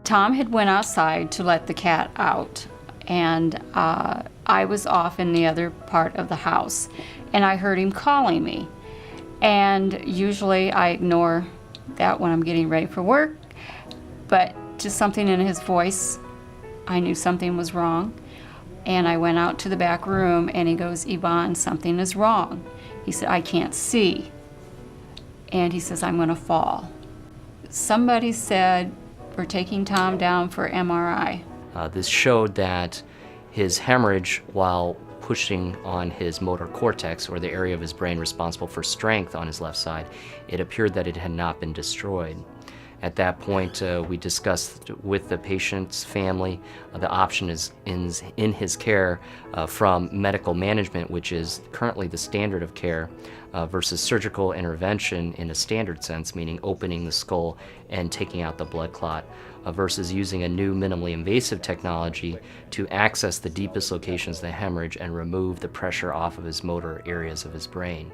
Tom had went outside to let the cat out, and I was off in the other part of the house, and I heard him calling me. And usually I ignore that when I'm getting ready for work, but just something in his voice, I knew something was wrong. And I went out to the back room, and he goes, "Yvonne, something is wrong." He said, "I can't see." And he says, "I'm gonna fall." Somebody said, "We're taking Tom down for MRI." This showed that his hemorrhage, while pushing on his motor cortex, or the area of his brain responsible for strength on his left side, it appeared that it had not been destroyed. At that point, we discussed with the patient's family the option is in his care from medical management, which is currently the standard of care, versus surgical intervention in a standard sense, meaning opening the skull and taking out the blood clot, versus using a new minimally invasive technology to access the deepest locations of the hemorrhage and remove the pressure off of his motor areas of his brain.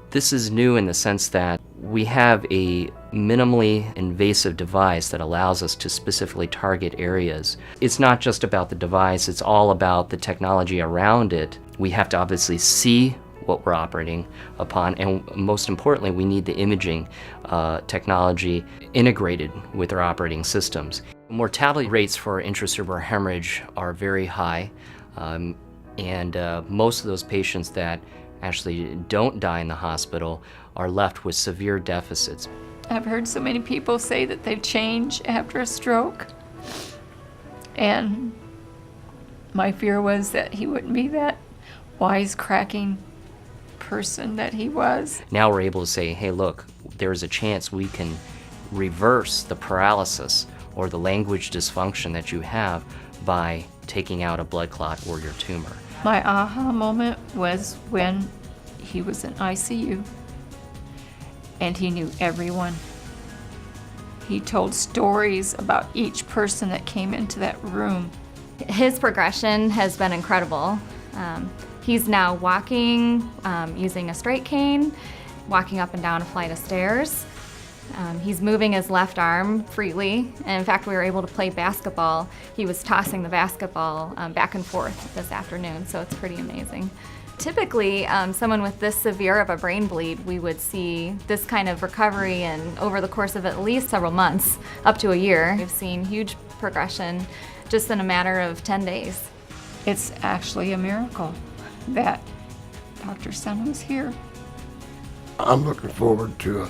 This is new in the sense that we have a minimally invasive device that allows us to specifically target areas. It's not just about the device, it's all about the technology around it. We have to obviously see what we're operating upon, and most importantly, we need the imaging technology integrated with our operating systems. Mortality rates for intracerebral hemorrhage are very high, and most of those patients that actually don't die in the hospital are left with severe deficits. I've heard so many people say that they change after a stroke, and my fear was that he wouldn't be that wisecracking person that he was. Now we're able to say, hey, look, there's a chance we can reverse the paralysis or the language dysfunction that you have by taking out a blood clot or your tumor. My aha moment was when he was in ICU and he knew everyone. He told stories about each person that came into that room. His progression has been incredible. He's now walking, using a straight cane, walking up and down a flight of stairs. He's moving his left arm freely, and in fact we were able to play basketball. He was tossing the basketball back and forth this afternoon, so it's pretty amazing. Typically, someone with this severe of a brain bleed, we would see this kind of recovery and over the course of at least several months, up to a year. We've seen huge progression just in a matter of 10 days. It's actually a miracle that Dr. Tsung was here. I'm looking forward to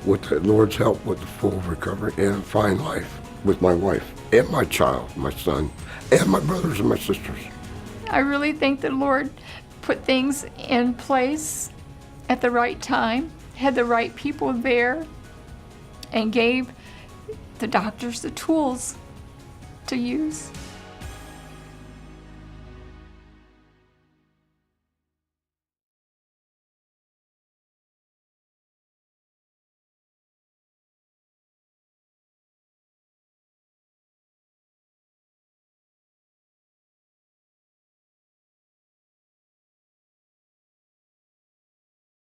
with the Lord's help, with the full recovery and fine life with my wife and my child, my son, and my brothers and my sisters. I really think the Lord put things in place at the right time, had the right people there, and gave the doctors the tools to use.